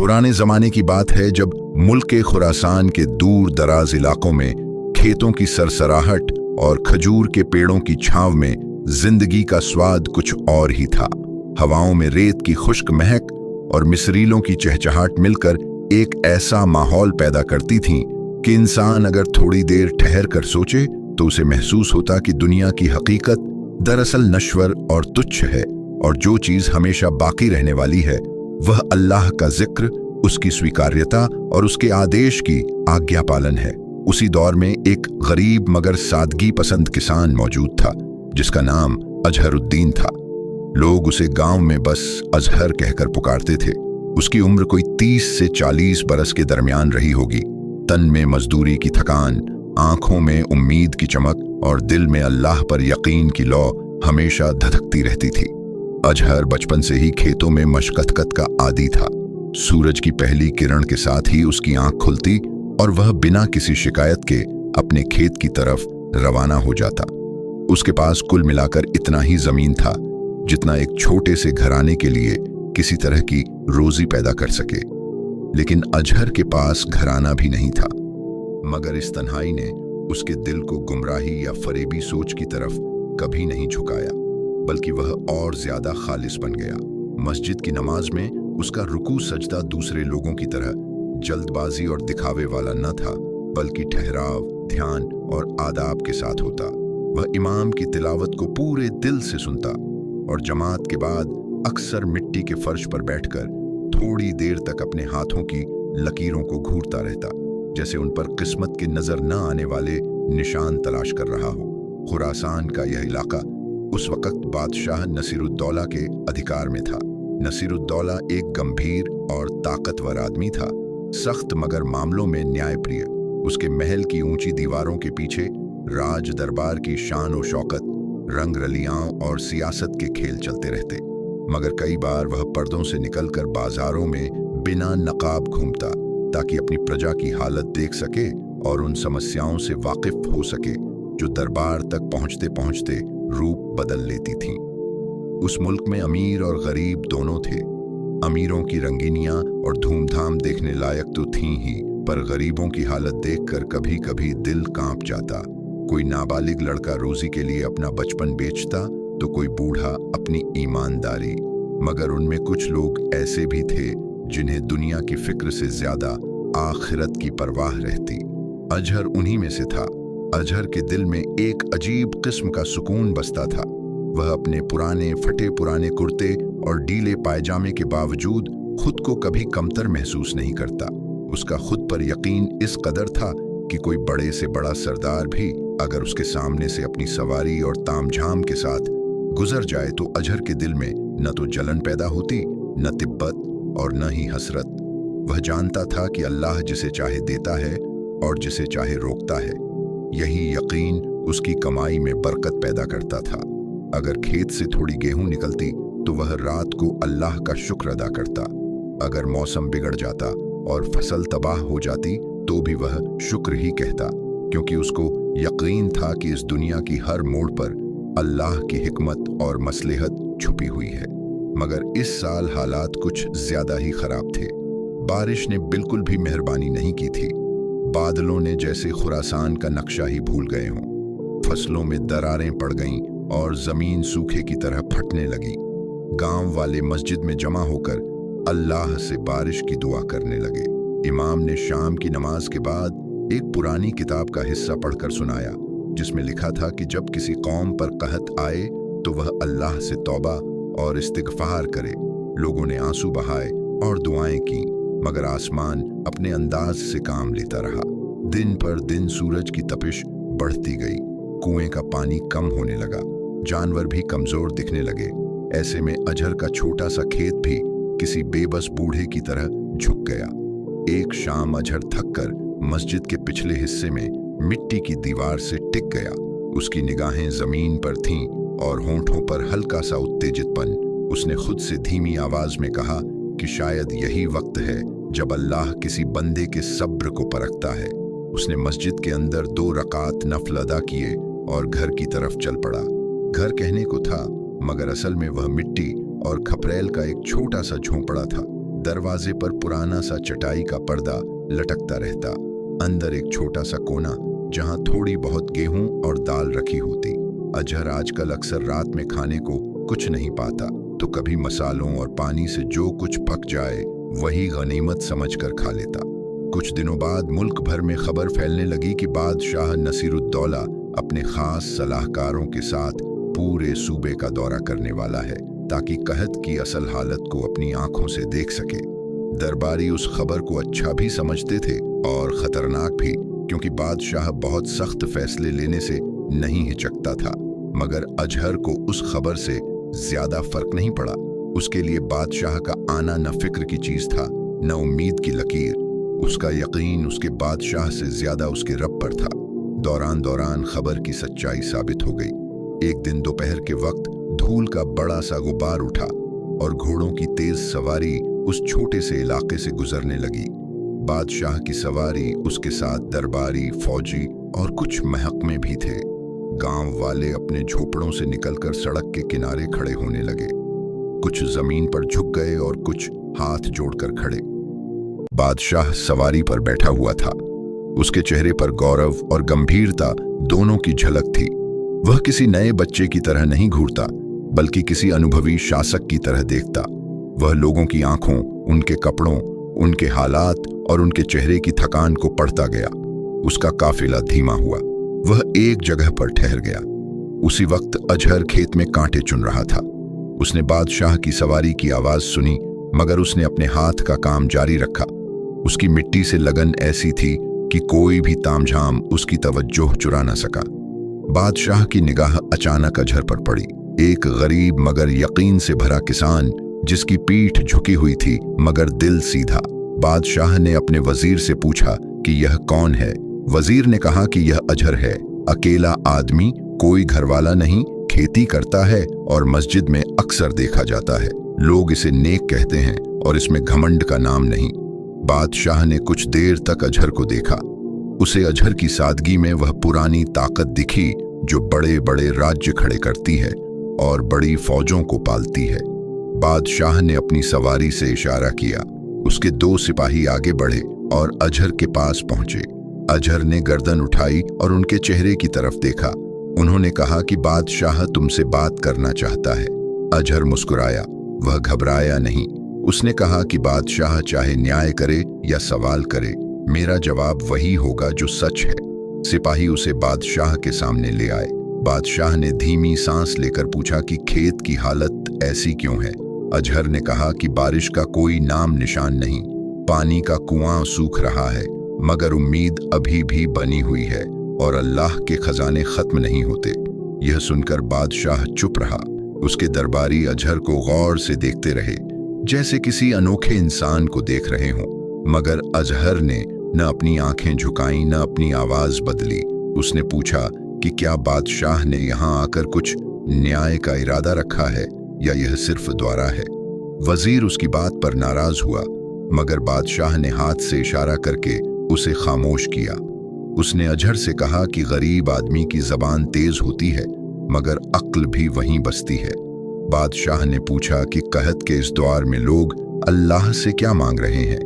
पुराने जमाने की बात है जब मुल्क खुरासान के दूर दराज इलाकों में खेतों की सरसराहट और खजूर के पेड़ों की छांव में जिंदगी का स्वाद कुछ और ही था। हवाओं में रेत की खुश्क महक और मिसरीलों की चहचहाट मिलकर एक ऐसा माहौल पैदा करती थीं कि इंसान अगर थोड़ी देर ठहर कर सोचे तो उसे महसूस होता कि दुनिया की हकीकत दरअसल नश्वर और तुच्छ है और जो चीज हमेशा बाकी रहने वाली है वह अल्लाह का जिक्र, उसकी स्वीकार्यता और उसके आदेश की आज्ञा पालन है। उसी दौर में एक गरीब मगर सादगी पसंद किसान मौजूद था जिसका नाम अजहरुद्दीन था। लोग उसे गांव में बस अजहर कहकर पुकारते थे। उसकी उम्र कोई 30 से 40 बरस के दरमियान रही होगी। तन में मजदूरी की थकान, आंखों में उम्मीद की चमक और दिल में अल्लाह पर यकीन की लौ हमेशा धधकती रहती थी। अजहर बचपन से ही खेतों में मशक्कत का आदी था। सूरज की पहली किरण के साथ ही उसकी आंख खुलती और वह बिना किसी शिकायत के अपने खेत की तरफ रवाना हो जाता। उसके पास कुल मिलाकर इतना ही जमीन था जितना एक छोटे से घराने के लिए किसी तरह की रोजी पैदा कर सके। लेकिन अजहर के पास घराना भी नहीं था, मगर इस तन्हाई ने उसके दिल को गुमराही या फरेबी सोच की तरफ कभी नहीं झुकाया, बल्कि वह और ज्यादा खालिस बन गया। मस्जिद की नमाज में उसका रुकू सजदा दूसरे लोगों की तरह जल्दबाजी और दिखावे वाला न था, बल्कि ठहराव, ध्यान और आदाब के साथ होता। वह इमाम की तिलावत को पूरे दिल से सुनता और जमात के बाद अक्सर मिट्टी के फर्श पर बैठकर थोड़ी देर तक अपने हाथों की लकीरों को घूरता रहता, जैसे उन पर किस्मत के नजर न आने वाले निशान तलाश कर रहा हो। खुरासान का यह इलाका उस वक्त बादशाह नसीरुद्दौला के अधिकार में था। नसीरुद्दौला एक गंभीर और ताकतवर आदमी था, सख्त मगर मामलों में न्यायप्रिय। उसके महल की ऊंची दीवारों के पीछे राज दरबार की शान और शौकत, रंग रलियां और सियासत के खेल चलते रहते। मगर कई बार वह पर्दों से निकलकर बाजारों में बिना नकाब घूमता ताकि अपनी प्रजा की हालत देख सके और उन समस्याओं से वाकिफ हो सके जो दरबार तक पहुंचते पहुंचते रूप बदल लेती थीं। उस मुल्क में अमीर और गरीब दोनों थे। अमीरों की रंगीनियां और धूमधाम देखने लायक तो थीं ही, पर गरीबों की हालत देखकर कभी कभी दिल कांप जाता। कोई नाबालिग लड़का रोजी के लिए अपना बचपन बेचता तो कोई बूढ़ा अपनी ईमानदारी। मगर उनमें कुछ लोग ऐसे भी थे जिन्हें दुनिया की फिक्र से ज्यादा आखिरत की परवाह रहती। अजहर उन्हीं में से था। अजहर के दिल में एक अजीब किस्म का सुकून बसता था। वह अपने पुराने फटे पुराने कुर्ते और ढीले पायजामे के बावजूद खुद को कभी कमतर महसूस नहीं करता। उसका खुद पर यकीन इस कदर था कि कोई बड़े से बड़ा सरदार भी अगर उसके सामने से अपनी सवारी और तामझाम के साथ गुजर जाए तो अजहर के दिल में न तो जलन पैदा होती, न तिब्बत और न ही हसरत। वह जानता था कि अल्लाह जिसे चाहे देता है और जिसे चाहे रोकता है। यही यकीन उसकी कमाई में बरकत पैदा करता था। अगर खेत से थोड़ी गेहूं निकलती तो वह रात को अल्लाह का शुक्र अदा करता। अगर मौसम बिगड़ जाता और फसल तबाह हो जाती तो भी वह शुक्र ही कहता, क्योंकि उसको यकीन था कि इस दुनिया की हर मोड़ पर अल्लाह की हिकमत और मसलहत छुपी हुई है। मगर इस साल हालात कुछ ज्यादा ही खराब थे। बारिश ने बिल्कुल भी मेहरबानी नहीं की थी। बादलों ने जैसे खुरासान का नक्शा ही भूल गए हों। फसलों में दरारें पड़ गईं और जमीन सूखे की तरह फटने लगी। गांव वाले मस्जिद में जमा होकर अल्लाह से बारिश की दुआ करने लगे। इमाम ने शाम की नमाज के बाद एक पुरानी किताब का हिस्सा पढ़कर सुनाया जिसमें लिखा था कि जब किसी कौम पर कहत आए तो वह अल्लाह से तौबा और इस्तिगफार करे। लोगों ने आंसू बहाए और दुआएं की, मगर आसमान अपने अंदाज से काम लेता रहा। दिन पर दिन सूरज की तपिश बढ़ती गई, कुएं का पानी कम होने लगा, जानवर भी कमजोर दिखने लगे। ऐसे में अजहर का छोटा सा खेत भी किसी बेबस बूढ़े की तरह झुक गया। एक शाम अजहर थककर मस्जिद के पिछले हिस्से में मिट्टी की दीवार से टिक गया। उसकी निगाहें जमीन पर थीं और होंठों पर हल्का सा उत्तेजितपन। उसने खुद से धीमी आवाज में कहा कि शायद यही वक्त है जब अल्लाह किसी बंदे के सब्र को परखता है। उसने मस्जिद के अंदर 2 रकात नफल अदा किए और घर की तरफ चल पड़ा। घर कहने को था, मगर असल में वह मिट्टी और खपरेल का एक छोटा सा झोंपड़ा था। दरवाजे पर पुराना सा चटाई का पर्दा लटकता रहता, अंदर एक छोटा सा कोना जहां थोड़ी बहुत गेहूं और दाल रखी होती। अजहर आजकल अक्सर रात में खाने को कुछ नहीं पाता तो कभी मसालों और पानी से जो कुछ पक जाए वही गनीमत समझकर खा लेता। कुछ दिनों बाद मुल्क भर में खबर फैलने लगी कि बादशाह नसीरुद्दौला अपने खास सलाहकारों के साथ पूरे सूबे का दौरा करने वाला है ताकि कहत की असल हालत को अपनी आंखों से देख सके। दरबारी उस खबर को अच्छा भी समझते थे और खतरनाक भी, क्योंकि बादशाह बहुत सख्त फैसले लेने से नहीं हिचकता था। मगर अजहर को उस खबर से ज्यादा फर्क नहीं पड़ा। उसके लिए बादशाह का आना न फिक्र की चीज था न उम्मीद की लकीर। उसका यकीन उसके बादशाह से ज्यादा उसके रब पर था। दौरान दौरान खबर की सच्चाई साबित हो गई। एक दिन दोपहर के वक्त धूल का बड़ा सा गुब्बार उठा और घोड़ों की तेज सवारी उस छोटे से इलाके से गुजरने लगी। बादशाह की सवारी, उसके साथ दरबारी, फौजी और कुछ महकमे भी थे। गांव वाले अपने झोपड़ों से निकलकर सड़क के किनारे खड़े होने लगे। कुछ जमीन पर झुक गए और कुछ हाथ जोड़कर खड़े। बादशाह सवारी पर बैठा हुआ था। उसके चेहरे पर गौरव और गंभीरता दोनों की झलक थी। वह किसी नए बच्चे की तरह नहीं घूरता, बल्कि किसी अनुभवी शासक की तरह देखता। वह लोगों की आंखों, उनके कपड़ों, उनके हालात और उनके चेहरे की थकान को पढ़ता गया। उसका काफिला धीमा हुआ। वह एक जगह पर ठहर गया। उसी वक्त अजहर खेत में कांटे चुन रहा था। उसने बादशाह की सवारी की आवाज सुनी, मगर उसने अपने हाथ का काम जारी रखा। उसकी मिट्टी से लगन ऐसी थी कि कोई भी तामझाम उसकी तवज्जो चुरा न सका। बादशाह की निगाह अचानक अजहर पर पड़ी। एक गरीब मगर यकीन से भरा किसान, जिसकी पीठ झुकी हुई थी मगर दिल सीधा। बादशाह ने अपने वजीर से पूछा कि यह कौन है। वजीर ने कहा कि यह अजहर है, अकेला आदमी, कोई घरवाला नहीं, खेती करता है और मस्जिद में अक्सर देखा जाता है। लोग इसे नेक कहते हैं और इसमें घमंड का नाम नहीं। बादशाह ने कुछ देर तक अजहर को देखा। उसे अजहर की सादगी में वह पुरानी ताकत दिखी जो बड़े बड़े राज्य खड़े करती है और बड़ी फौजों को पालती है। बादशाह ने अपनी सवारी से इशारा किया। उसके दो सिपाही आगे बढ़े और अजहर के पास पहुंचे। अजहर ने गर्दन उठाई और उनके चेहरे की तरफ देखा। उन्होंने कहा कि बादशाह तुमसे बात करना चाहता है। अजहर मुस्कुराया। वह घबराया नहीं। उसने कहा कि बादशाह चाहे न्याय करे या सवाल करे, मेरा जवाब वही होगा जो सच है। सिपाही उसे बादशाह के सामने ले आए। बादशाह ने धीमी सांस लेकर पूछा कि खेत की हालत ऐसी क्यों है। अजहर ने कहा कि बारिश का कोई नाम निशान नहीं, पानी का कुआं सूख रहा है, मगर उम्मीद अभी भी बनी हुई है और अल्लाह के खजाने खत्म नहीं होते। यह सुनकर बादशाह चुप रहा। उसके दरबारी अजहर को गौर से देखते रहे, जैसे किसी अनोखे इंसान को देख रहे हों। मगर अजहर ने न अपनी आंखें झुकाई न अपनी आवाज बदली। उसने पूछा कि क्या बादशाह ने यहाँ आकर कुछ न्याय का इरादा रखा है या यह सिर्फ द्वारा है। वजीर उसकी बात पर नाराज हुआ, मगर बादशाह ने हाथ से इशारा करके उसे खामोश किया। उसने अजहर से कहा कि गरीब आदमी की जबान तेज होती है, मगर अक्ल भी वहीं बसती है। बादशाह ने पूछा कि कहत के इस द्वार में लोग अल्लाह से क्या मांग रहे हैं।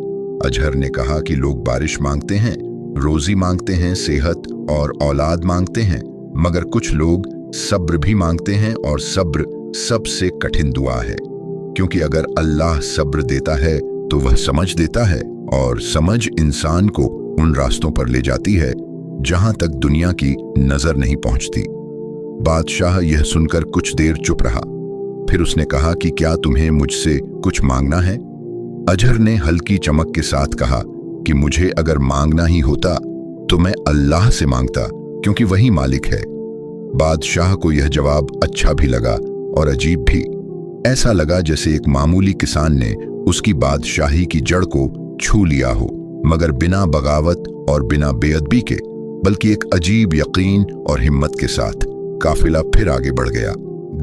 अजहर ने कहा कि लोग बारिश मांगते हैं, रोजी मांगते हैं, सेहत और औलाद मांगते हैं, मगर कुछ लोग सब्र भी मांगते हैं और सब्र सबसे कठिन दुआ है, क्योंकि अगर अल्लाह सब्र देता है तो वह समझ देता है और समझ इंसान को उन रास्तों पर ले जाती है जहां तक दुनिया की नजर नहीं पहुंचती। बादशाह यह सुनकर कुछ देर चुप रहा। फिर उसने कहा कि क्या तुम्हें मुझसे कुछ मांगना है। अजहर ने हल्की चमक के साथ कहा कि मुझे अगर मांगना ही होता तो मैं अल्लाह से मांगता, क्योंकि वही मालिक है। बादशाह को यह जवाब अच्छा भी लगा और अजीब भी। ऐसा लगा जैसे एक मामूली किसान ने उसकी बादशाही की जड़ को छू लिया हो, मगर बिना बगावत और बिना बेअदबी के, बल्कि एक अजीब यकीन और हिम्मत के साथ। काफिला फिर आगे बढ़ गया।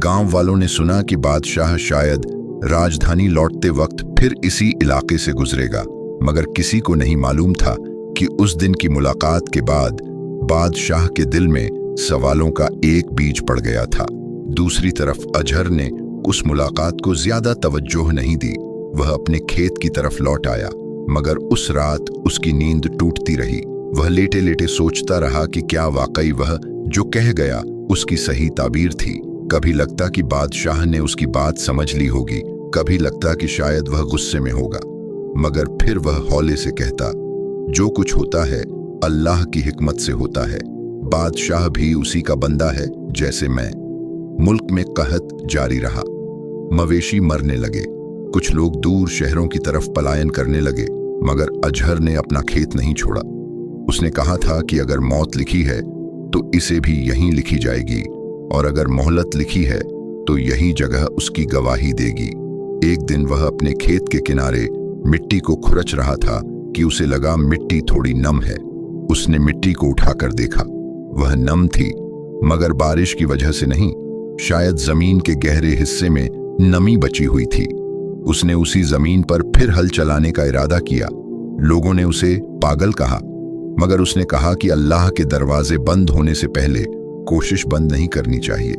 गांव वालों ने सुना कि बादशाह शायद राजधानी लौटते वक्त फिर इसी इलाके से गुजरेगा, मगर किसी को नहीं मालूम था कि उस दिन की मुलाकात के बाद बादशाह के दिल में सवालों का एक बीज पड़ गया था। दूसरी तरफ अजहर ने उस मुलाकात को ज्यादा तवज्जो नहीं दी। वह अपने खेत की तरफ लौट आया, मगर उस रात उसकी नींद टूटती रही। वह लेटे लेटे सोचता रहा कि क्या वाकई वह जो कह गया उसकी सही ताबीर थी। कभी लगता कि बादशाह ने उसकी बात समझ ली होगी, कभी लगता कि शायद वह गुस्से में होगा, मगर फिर वह हौले से कहता, जो कुछ होता है अल्लाह की हिकमत से होता है। बादशाह भी उसी का बंदा है जैसे मैं। मुल्क में कहत जारी रहा, मवेशी मरने लगे, कुछ लोग दूर शहरों की तरफ पलायन करने लगे, मगर अजहर ने अपना खेत नहीं छोड़ा। उसने कहा था कि अगर मौत लिखी है तो इसे भी यहीं लिखी जाएगी, और अगर मोहलत लिखी है तो यही जगह उसकी गवाही देगी। एक दिन वह अपने खेत के किनारे मिट्टी को खुरच रहा था कि उसे लगा मिट्टी थोड़ी नम है। उसने मिट्टी को उठाकर देखा, वह नम थी, मगर बारिश की वजह से नहीं, शायद जमीन के गहरे हिस्से में नमी बची हुई थी। उसने उसी जमीन पर फिर हल चलाने का इरादा किया। लोगों ने उसे पागल कहा, मगर उसने कहा कि अल्लाह के दरवाजे बंद होने से पहले कोशिश बंद नहीं करनी चाहिए।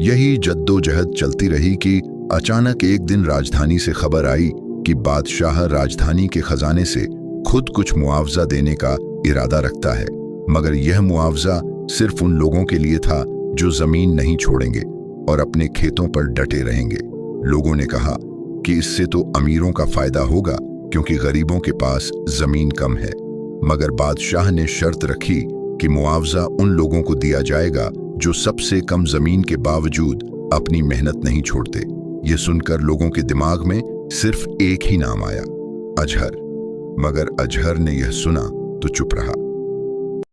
यही जद्दोजहद चलती रही कि अचानक एक दिन राजधानी से खबर आई कि बादशाह राजधानी के खजाने से खुद कुछ मुआवजा देने का इरादा रखता है, मगर यह मुआवजा सिर्फ उन लोगों के लिए था जो जमीन नहीं छोड़ेंगे और अपने खेतों पर डटे रहेंगे। लोगों ने कहा कि इससे तो अमीरों का फायदा होगा क्योंकि गरीबों के पास जमीन कम है, मगर बादशाह ने शर्त रखी कि मुआवजा उन लोगों को दिया जाएगा जो सबसे कम जमीन के बावजूद अपनी मेहनत नहीं छोड़ते। ये सुनकर लोगों के दिमाग में सिर्फ एक ही नाम आया, अजहर। मगर अजहर ने यह सुना तो चुप रहा।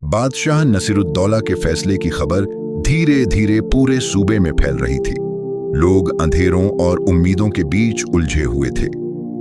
बादशाह नसीरुद्दौला के फैसले की खबर धीरे धीरे पूरे सूबे में फैल रही थी। लोग अंधेरों और उम्मीदों के बीच उलझे हुए थे।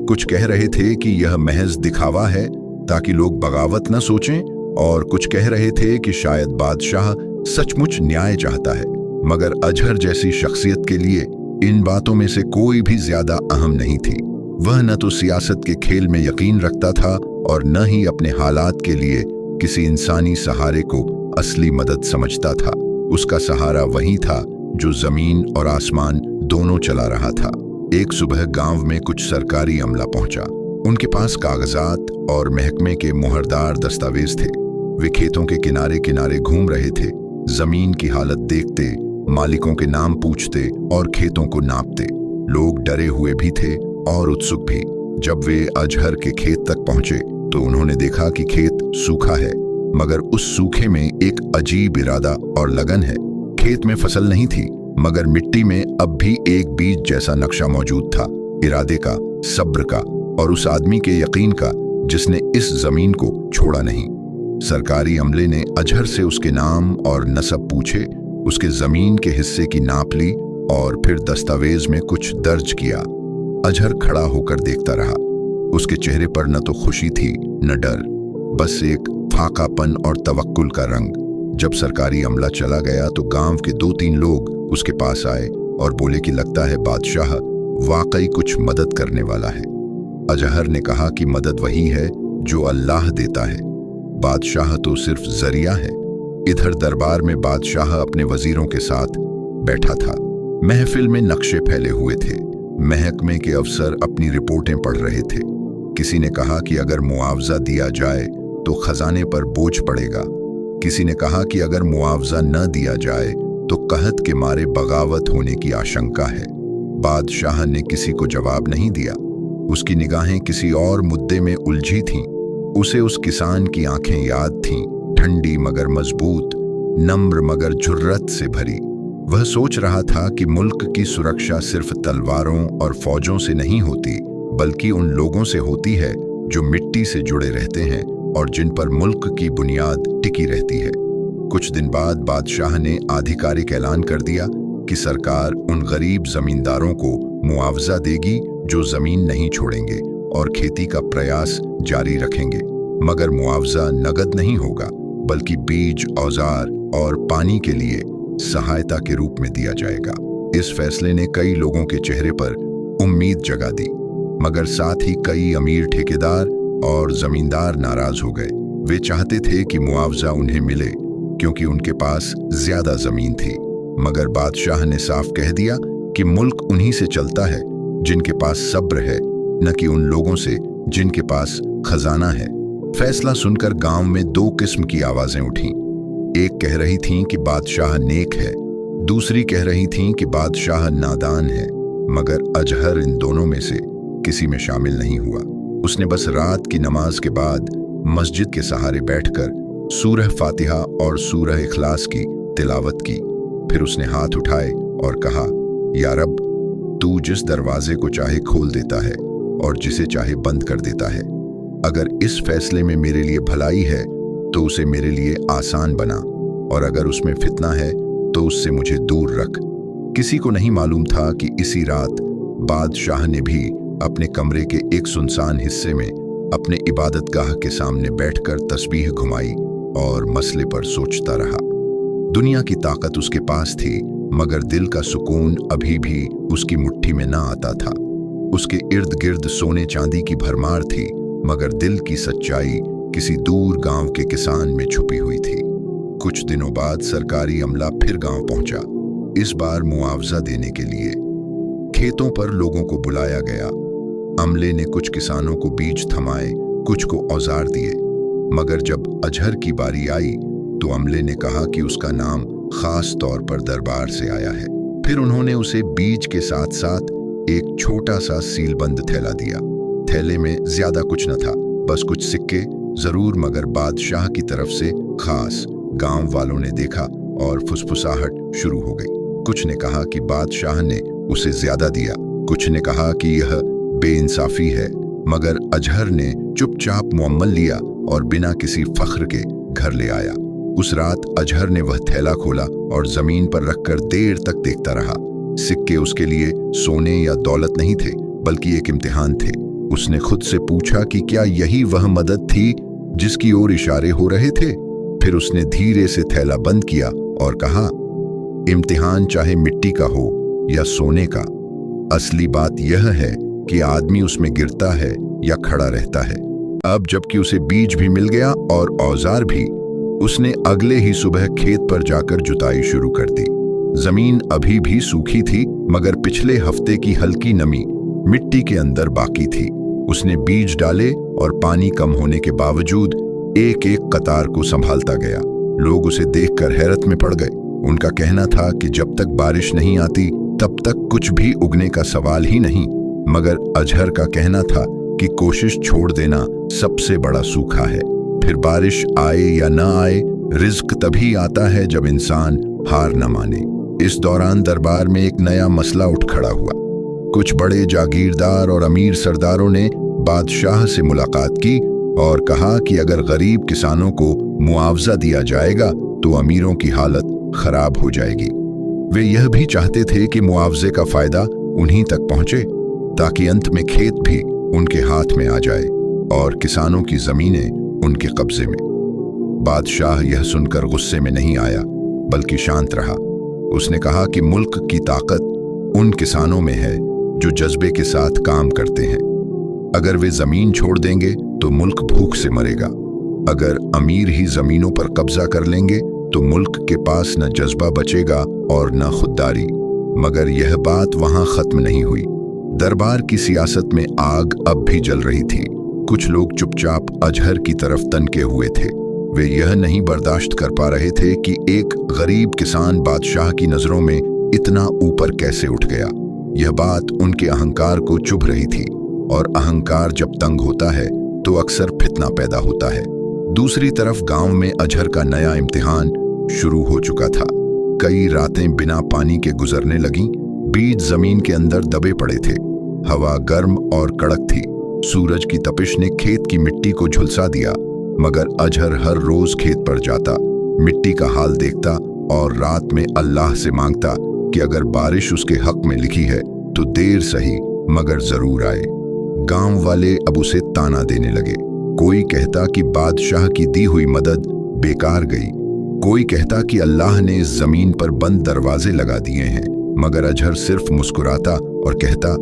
कुछ कह रहे थे कि यह महज दिखावा है ताकि लोग बगावत न सोचें, और कुछ कह रहे थे कि शायद बादशाह सचमुच न्याय चाहता है। मगर अजहर जैसी शख्सियत के लिए इन बातों में से कोई भी ज्यादा अहम नहीं थी। वह न तो सियासत के खेल में यकीन रखता था और न ही अपने हालात के लिए किसी इंसानी सहारे को असली मदद समझता था। उसका सहारा वही था जो जमीन और आसमान दोनों चला रहा था। एक सुबह गांव में कुछ सरकारी अमला पहुंचा। उनके पास कागजात और महकमे के मुहरदार दस्तावेज थे। वे खेतों के किनारे किनारे घूम रहे थे, जमीन की हालत देखते, मालिकों के नाम पूछते और खेतों को नापते। लोग डरे हुए भी थे और उत्सुक भी। जब वे अजहर के खेत तक पहुंचे तो उन्होंने देखा कि खेत सूखा है, मगर उस सूखे में एक अजीब इरादा और लगन है। खेत में फसल नहीं थी, मगर मिट्टी में अब भी एक बीज जैसा नक्शा मौजूद था, इरादे का, सब्र का और उस आदमी के यकीन का जिसने इस जमीन को छोड़ा नहीं। सरकारी अमले ने अजहर से उसके नाम और नसब पूछे, उसके जमीन के हिस्से की नाप ली और फिर दस्तावेज में कुछ दर्ज किया। अजहर खड़ा होकर देखता रहा। उसके चेहरे पर न तो खुशी थी न डर, बस एक फाकापन और तवक्कुल का रंग। जब सरकारी अमला चला गया तो गांव के 2-3 लोग उसके पास आए और बोले कि लगता है बादशाह वाकई कुछ मदद करने वाला है। अजहर ने कहा कि मदद वही है जो अल्लाह देता है, बादशाह तो सिर्फ जरिया है। इधर दरबार में बादशाह अपने वजीरों के साथ बैठा था। महफिल में नक्शे फैले हुए थे। महकमे के अफसर अपनी रिपोर्टें पढ़ रहे थे। किसी ने कहा कि अगर मुआवजा दिया जाए तो खजाने पर बोझ पड़ेगा। किसी ने कहा कि अगर मुआवजा न दिया जाए तो कहत के मारे बगावत होने की आशंका है। बादशाह ने किसी को जवाब नहीं दिया। उसकी निगाहें किसी और मुद्दे में उलझी थीं। उसे उस किसान की आंखें याद थीं, ठंडी मगर मजबूत, नम्र मगर जुर्रत से भरी। वह सोच रहा था कि मुल्क की सुरक्षा सिर्फ तलवारों और फौजों से नहीं होती, बल्कि उन लोगों से होती है जो मिट्टी से जुड़े रहते हैं और जिन पर मुल्क की बुनियाद टिकी रहती है। कुछ दिन बाद बादशाह ने आधिकारिक ऐलान कर दिया कि सरकार उन गरीब जमींदारों को मुआवजा देगी जो जमीन नहीं छोड़ेंगे और खेती का प्रयास जारी रखेंगे। मगर मुआवजा नगद नहीं होगा, बल्कि बीज, औजार और पानी के लिए सहायता के रूप में दिया जाएगा। इस फैसले ने कई लोगों के चेहरे पर उम्मीद जगा दी, मगर साथ ही कई अमीर ठेकेदार और जमींदार नाराज हो गए। वे चाहते थे कि मुआवजा उन्हें मिले क्योंकि उनके पास ज्यादा जमीन थी, मगर बादशाह ने साफ कह दिया कि मुल्क उन्हीं से चलता है जिनके पास सब्र है न कि उन लोगों से जिनके पास खजाना है। फैसला सुनकर गांव में दो किस्म की आवाजें उठीं। एक कह रही थीं कि बादशाह नेक है, दूसरी कह रही थीं कि बादशाह नादान है। मगर अजहर इन दोनों में से किसी में शामिल नहीं हुआ। उसने बस रात की नमाज के बाद मस्जिद के सहारे बैठकर सूरह फातिहा और सूरह इखलास की तिलावत की। फिर उसने हाथ उठाए और कहा, या रब, तू जिस दरवाजे को चाहे खोल देता है और जिसे चाहे बंद कर देता है। अगर इस फैसले में मेरे लिए भलाई है तो उसे मेरे लिए आसान बना, और अगर उसमें फितना है तो उससे मुझे दूर रख। किसी को नहीं मालूम था कि इसी रात बादशाह ने भी अपने कमरे के एक सुनसान हिस्से में अपने इबादतगाह के सामने बैठकर तस्बीह घुमाई और मसले पर सोचता रहा। दुनिया की ताकत उसके पास थी, मगर दिल का सुकून अभी भी उसकी मुट्ठी में ना आता था। उसके इर्द गिर्द सोने चांदी की भरमार थी, मगर दिल की सच्चाई किसी दूर गांव के किसान में छुपी हुई थी। कुछ दिनों बाद सरकारी अमला फिर गांव पहुंचा, इस बार मुआवजा देने के लिए। खेतों पर लोगों को बुलाया गया। अमले ने कुछ किसानों को बीज थमाए, कुछ को औजार दिए। मगर जब अजहर की बारी आई तो अमले ने कहा कि उसका नाम खास तौर पर दरबार से आया है। फिर उन्होंने उसे बीज के साथ साथ एक छोटा सा सीलबंद थैला दिया। थैले में ज्यादा कुछ न था, बस कुछ सिक्के जरूर, मगर बादशाह की तरफ से खास। गांव वालों ने देखा और फुसफुसाहट शुरू हो गई। कुछ ने कहा कि बादशाह ने उसे ज्यादा दिया, कुछ ने कहा कि यह बेइंसाफी है। मगर अजहर ने चुपचाप मुअम्मल लिया और बिना किसी फख्र के घर ले आया। उस रात अजहर ने वह थैला खोला और जमीन पर रखकर देर तक देखता रहा। सिक्के उसके लिए सोने या दौलत नहीं थे, बल्कि एक इम्तिहान थे। उसने खुद से पूछा कि क्या यही वह मदद थी जिसकी ओर इशारे हो रहे थे। फिर उसने धीरे से थैला बंद किया और कहा, इम्तिहान चाहे मिट्टी का हो या सोने का, असली बात यह है कि आदमी उसमें गिरता है या खड़ा रहता है। अब जबकि उसे बीज भी मिल गया और औजार भी, उसने अगले ही सुबह खेत पर जाकर जुताई शुरू कर दी। जमीन अभी भी सूखी थी, मगर पिछले हफ्ते की हल्की नमी मिट्टी के अंदर बाकी थी। उसने बीज डाले और पानी कम होने के बावजूद एक एक कतार को संभालता गया। लोग उसे देखकर हैरत में पड़ गए। उनका कहना था कि जब तक बारिश नहीं आती तब तक कुछ भी उगने का सवाल ही नहीं। मगर अजहर का कहना था कि कोशिश छोड़ देना सबसे बड़ा सूखा है। फिर बारिश आए या न आए, रिज्क तभी आता है जब इंसान हार न माने। इस दौरान दरबार में एक नया मसला उठ खड़ा हुआ। कुछ बड़े जागीरदार और अमीर सरदारों ने बादशाह से मुलाकात की और कहा कि अगर गरीब किसानों को मुआवजा दिया जाएगा तो अमीरों की हालत खराब हो जाएगी। वे यह भी चाहते थे कि मुआवजे का फायदा उन्हीं तक पहुंचे, ताकि अंत में खेत भी उनके हाथ में आ जाए और किसानों की जमीनें उनके कब्जे में। बादशाह यह सुनकर गुस्से में नहीं आया, बल्कि शांत रहा। उसने कहा कि मुल्क की ताकत उन किसानों में है जो जज्बे के साथ काम करते हैं। अगर वे जमीन छोड़ देंगे तो मुल्क भूख से मरेगा। अगर अमीर ही जमीनों पर कब्जा कर लेंगे तो मुल्क के पास न जज्बा बचेगा और न खुददारी। मगर यह बात वहां खत्म नहीं हुई। दरबार की सियासत में आग अब भी जल रही थी। कुछ लोग चुपचाप अजहर की तरफ तनके हुए थे। वे यह नहीं बर्दाश्त कर पा रहे थे कि एक गरीब किसान बादशाह की नजरों में इतना ऊपर कैसे उठ गया। यह बात उनके अहंकार को चुभ रही थी, और अहंकार जब तंग होता है तो अक्सर फितना पैदा होता है। दूसरी तरफ गांव में अजहर का नया इम्तिहान शुरू हो चुका था। कई रातें बिना पानी के गुजरने लगीं। बीज जमीन के अंदर दबे पड़े थे। हवा गर्म और कड़क थी। सूरज की तपिश ने खेत की मिट्टी को झुलसा दिया। मगर अजहर हर रोज खेत पर जाता, मिट्टी का हाल देखता और रात में अल्लाह से मांगता कि अगर बारिश उसके हक में लिखी है तो देर सही मगर जरूर आए। गांव वाले अब उसे ताना देने लगे। कोई कहता कि बादशाह की दी हुई मदद बेकार गई, कोई कहता कि अल्लाह ने इस जमीन पर बंद दरवाजे लगा दिए हैं। मगर अजहर सिर्फ मुस्कुराता और कहता,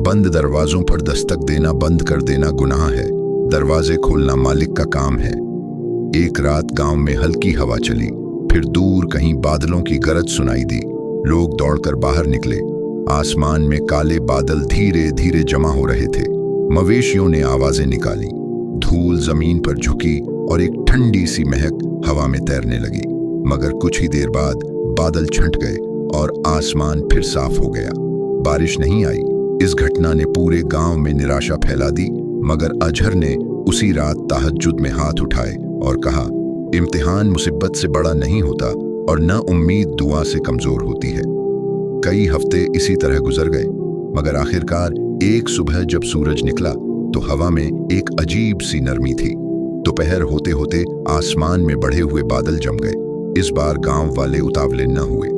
बंद दरवाजों पर दस्तक देना बंद कर देना गुनाह है, दरवाजे खोलना मालिक का काम है। एक रात गांव में हल्की हवा चली, फिर दूर कहीं बादलों की गरज सुनाई दी। लोग दौड़कर बाहर निकले। आसमान में काले बादल धीरे धीरे जमा हो रहे थे। मवेशियों ने आवाजें निकाली, धूल जमीन पर झुकी और एक ठंडी सी महक हवा में तैरने लगी। मगर कुछ ही देर बाद बादल छंट गए और आसमान फिर साफ हो गया। बारिश नहीं आई। इस घटना ने पूरे गांव में निराशा फैला दी, मगर अजहर ने उसी रात तहज्जुद में हाथ उठाए और कहा, इम्तिहान मुसीबत से बड़ा नहीं होता और न उम्मीद दुआ से कमजोर होती है। कई हफ्ते इसी तरह गुजर गए, मगर आखिरकार एक सुबह जब सूरज निकला तो हवा में एक अजीब सी नरमी थी। दोपहर होते होते आसमान में बढ़े हुए बादल जम गए। इस बार गांव वाले उतावले न हुए।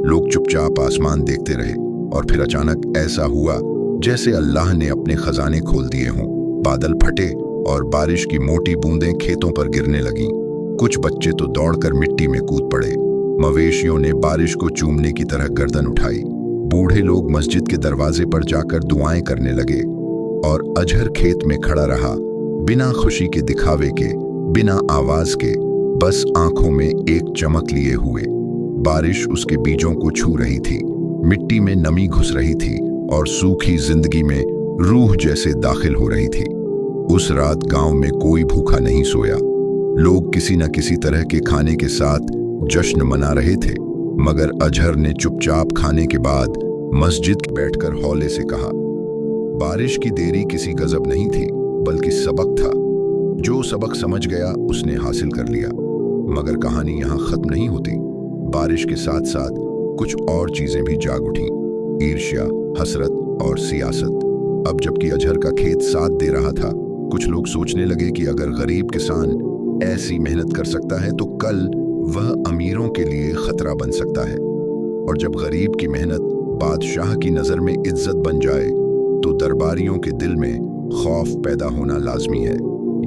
लोग चुपचाप आसमान देखते रहे और फिर अचानक ऐसा हुआ जैसे अल्लाह ने अपने खजाने खोल दिए हों। बादल फटे और बारिश की मोटी बूंदें खेतों पर गिरने लगीं। कुछ बच्चे तो दौड़कर मिट्टी में कूद पड़े। मवेशियों ने बारिश को चूमने की तरह गर्दन उठाई। बूढ़े लोग मस्जिद के दरवाजे पर जाकर दुआएं करने लगे और अजहर खेत में खड़ा रहा, बिना खुशी के दिखावे के, बिना आवाज के, बस आंखों में एक चमक लिए हुए। बारिश उसके बीजों को छू रही थी, मिट्टी में नमी घुस रही थी और सूखी जिंदगी में रूह जैसे दाखिल हो रही थी। उस रात गांव में कोई भूखा नहीं सोया। लोग किसी न किसी तरह के खाने के साथ जश्न मना रहे थे, मगर अजहर ने चुपचाप खाने के बाद मस्जिद बैठकर हौले से कहा, बारिश की देरी किसी गजब नहीं थी, बल्कि सबक था। जो सबक समझ गया उसने हासिल कर लिया। मगर कहानी यहाँ खत्म नहीं होती। बारिश के साथ साथ कुछ और चीजें भी जाग उठीं, ईर्ष्या, हसरत और सियासत। अब जबकि अजहर का खेत साथ दे रहा था, कुछ लोग सोचने लगे कि अगर गरीब किसान ऐसी मेहनत कर सकता है तो कल वह अमीरों के लिए खतरा बन सकता है। और जब गरीब की मेहनत बादशाह की नजर में इज्जत बन जाए तो दरबारियों के दिल में खौफ पैदा होना लाजमी है।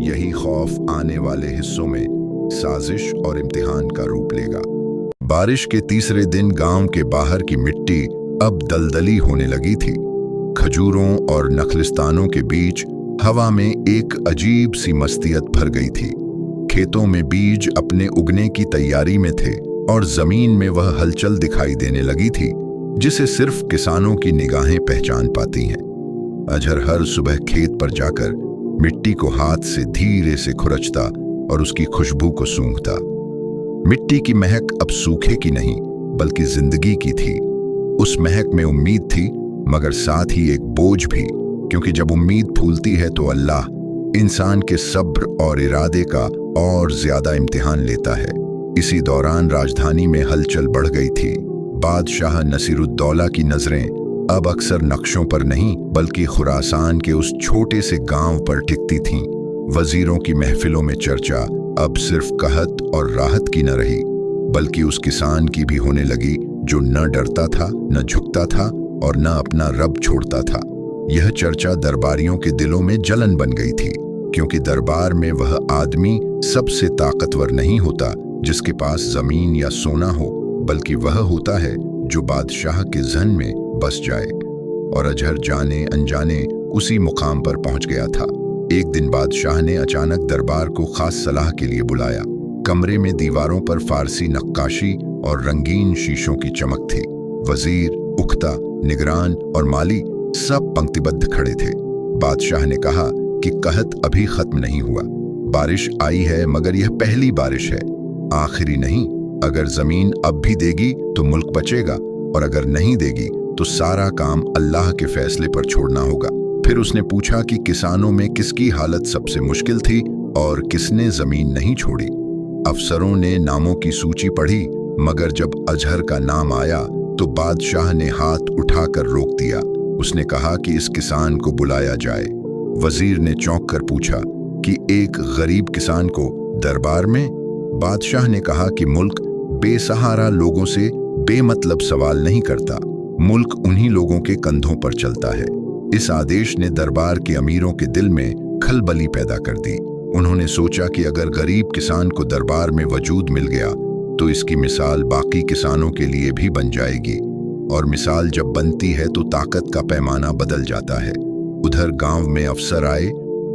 यही खौफ आने वाले हिस्सों में साजिश और इम्तिहान का रूप लेगा। बारिश के तीसरे दिन गांव के बाहर की मिट्टी अब दलदली होने लगी थी। खजूरों और नखलिस्तानों के बीच हवा में एक अजीब सी मस्तियत भर गई थी। खेतों में बीज अपने उगने की तैयारी में थे और जमीन में वह हलचल दिखाई देने लगी थी जिसे सिर्फ किसानों की निगाहें पहचान पाती हैं। अजहर हर सुबह खेत पर जाकर मिट्टी को हाथ से धीरे से खुरचता और उसकी खुशबू को सूंघता। मिट्टी की महक अब सूखे की नहीं बल्कि जिंदगी की थी। उस महक में उम्मीद थी, मगर साथ ही एक बोझ भी, क्योंकि जब उम्मीद फूलती है तो अल्लाह इंसान के सब्र और इरादे का और ज्यादा इम्तिहान लेता है। इसी दौरान राजधानी में हलचल बढ़ गई थी। बादशाह नसीरुद्दौला की नजरें अब अक्सर नक्शों पर नहीं बल्कि खुरासान के उस छोटे से गांव पर टिकती थीं। वजीरों की महफिलों में चर्चा अब सिर्फ कहत और राहत की न रही, बल्कि उस किसान की भी होने लगी जो न डरता था, न झुकता था और न अपना रब छोड़ता था। यह चर्चा दरबारियों के दिलों में जलन बन गई थी, क्योंकि दरबार में वह आदमी सबसे ताकतवर नहीं होता जिसके पास जमीन या सोना हो, बल्कि वह होता है जो बादशाह के जहन में बस जाए। और अजहर जाने अनजाने उसी मुकाम पर पहुंच गया था। एक दिन बादशाह ने अचानक दरबार को खास सलाह के लिए बुलाया। कमरे में दीवारों पर फारसी नक्काशी और रंगीन शीशों की चमक थी। वजीर, उख्ता, निगरान और माली सब पंक्तिबद्ध खड़े थे। बादशाह ने कहा कि कहत अभी खत्म नहीं हुआ। बारिश आई है, मगर यह पहली बारिश है, आखिरी नहीं। अगर जमीन अब भी देगी तो मुल्क बचेगा, और अगर नहीं देगी तो सारा काम अल्लाह के फैसले पर छोड़ना होगा। फिर उसने पूछा कि किसानों में किसकी हालत सबसे मुश्किल थी और किसने जमीन नहीं छोड़ी। अफसरों ने नामों की सूची पढ़ी, मगर जब अजहर का नाम आया तो बादशाह ने हाथ उठाकर रोक दिया। उसने कहा कि इस किसान को बुलाया जाए। वजीर ने चौंक कर पूछा कि एक गरीब किसान को दरबार में? बादशाह ने कहा कि मुल्क बेसहारा लोगों से बेमतलब सवाल नहीं करता, मुल्क उन्हीं लोगों के कंधों पर चलता है। इस आदेश ने दरबार के अमीरों के दिल में खलबली पैदा कर दी। उन्होंने सोचा कि अगर गरीब किसान को दरबार में वजूद मिल गया तो इसकी मिसाल बाकी किसानों के लिए भी बन जाएगी, और मिसाल जब बनती है तो ताकत का पैमाना बदल जाता है। उधर गांव में अफसर आए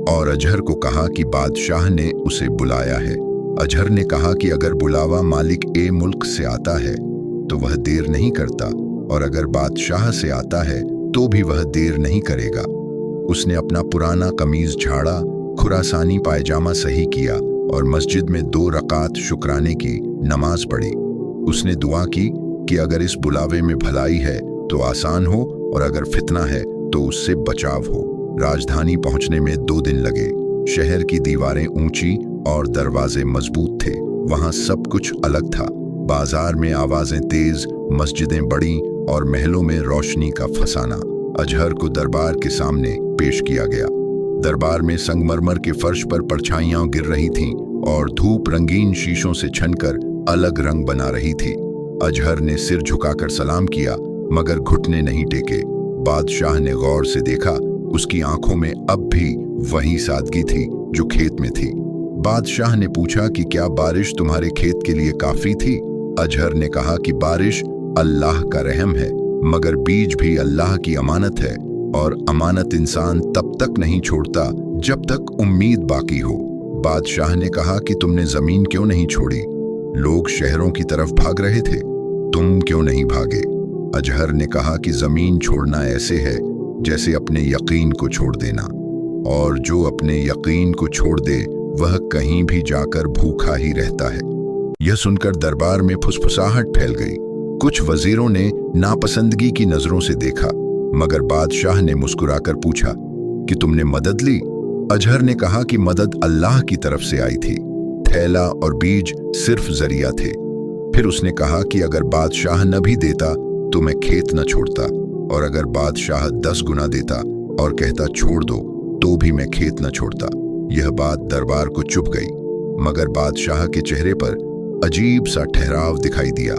और अजहर को कहा कि बादशाह ने उसे बुलाया है। अजहर ने कहा कि अगर बुलावा मालिक ए मुल्क से आता है तो वह देर नहीं करता, और अगर बादशाह से आता है तो भी वह देर नहीं करेगा। उसने अपना पुराना कमीज झाड़ा, खुरासानी पायजामा सही किया और मस्जिद में 2 रकात शुक्राने की नमाज पढ़ी। उसने दुआ की कि अगर इस बुलावे में भलाई है तो आसान हो और अगर फितना है तो उससे बचाव हो। राजधानी पहुंचने में 2 दिन लगे। शहर की दीवारें ऊंची और दरवाजे मजबूत थे। वहां सब कुछ अलग था। बाजार में आवाजें तेज, मस्जिदें बड़ी और महलों में रोशनी का फसाना। अजहर को दरबार के सामने पेश किया गया। दरबार में संगमरमर के फर्श पर परछाइयां गिर रही थीं और धूप रंगीन शीशों से छनकर अलग रंग बना रही थी। अजहर ने सिर झुकाकर सलाम किया मगर घुटने नहीं टेके। बादशाह ने गौर से देखा, उसकी आंखों में अब भी वही सादगी थी जो खेत में थी। बादशाह ने पूछा कि क्या बारिश तुम्हारे खेत के लिए काफी थी? अजहर ने कहा कि बारिश अल्लाह का रहम है, मगर बीज भी अल्लाह की अमानत है और अमानत इंसान तब तक नहीं छोड़ता जब तक उम्मीद बाकी हो। बादशाह ने कहा कि तुमने जमीन क्यों नहीं छोड़ी? लोग शहरों की तरफ भाग रहे थे, तुम क्यों नहीं भागे? अजहर ने कहा कि जमीन छोड़ना ऐसे है जैसे अपने यकीन को छोड़ देना, और जो अपने यकीन को छोड़ दे वह कहीं भी जाकर भूखा ही रहता है। यह सुनकर दरबार में फुसफुसाहट फैल गई। कुछ वजीरों ने नापसंदगी की नजरों से देखा, मगर बादशाह ने मुस्कुराकर पूछा कि तुमने मदद ली? अजहर ने कहा कि मदद अल्लाह की तरफ से आई थी, थैला और बीज सिर्फ जरिया थे। फिर उसने कहा कि अगर बादशाह न भी देता तो मैं खेत न छोड़ता, और अगर बादशाह 10 गुना देता और कहता छोड़ दो तो भी मैं खेत न छोड़ता। यह बात दरबार को चुभ गई, मगर बादशाह के चेहरे पर अजीब सा ठहराव दिखाई दिया।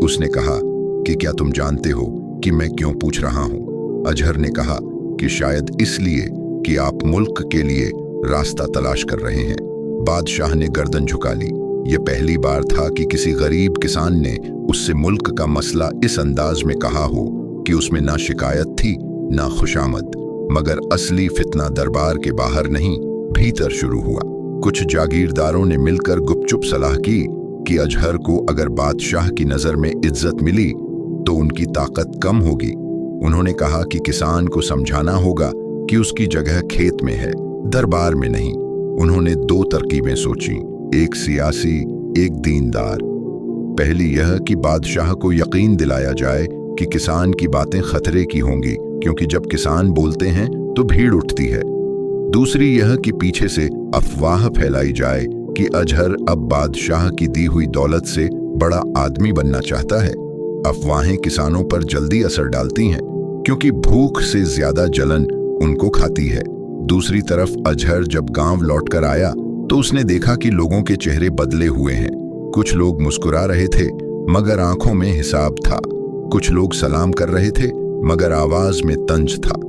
उसने कहा कि क्या तुम जानते हो कि मैं क्यों पूछ रहा हूं? अजहर ने कहा कि शायद इसलिए कि आप मुल्क के लिए रास्ता तलाश कर रहे हैं। बादशाह ने गर्दन झुका ली। यह पहली बार था कि किसी गरीब किसान ने उससे मुल्क का मसला इस अंदाज में कहा हो कि उसमें ना शिकायत थी ना खुशामद। मगर असली फितना दरबार के बाहर नहीं, भीतर शुरू हुआ। कुछ जागीरदारों ने मिलकर गुपचुप सलाह की कि अजहर को अगर बादशाह की नजर में इज्जत मिली तो उनकी ताकत कम होगी। उन्होंने कहा कि किसान को समझाना होगा कि उसकी जगह खेत में है, दरबार में नहीं। उन्होंने 2 तरकीबें सोची, एक सियासी, एक दीनदार। पहली यह कि बादशाह को यकीन दिलाया जाए कि किसान की बातें खतरे की होंगी, क्योंकि जब किसान बोलते हैं तो भीड़ उठती है। दूसरी यह कि पीछे से अफवाह फैलाई जाए कि अजहर अब बादशाह की दी हुई दौलत से बड़ा आदमी बनना चाहता है। अफवाहें किसानों पर जल्दी असर डालती हैं, क्योंकि भूख से ज्यादा जलन उनको खाती है। दूसरी तरफ अजहर जब गांव लौटकर आया तो उसने देखा कि लोगों के चेहरे बदले हुए हैं। कुछ लोग मुस्कुरा रहे थे मगर आंखों में हिसाब था। कुछ लोग सलाम कर रहे थे मगर आवाज में तंज था।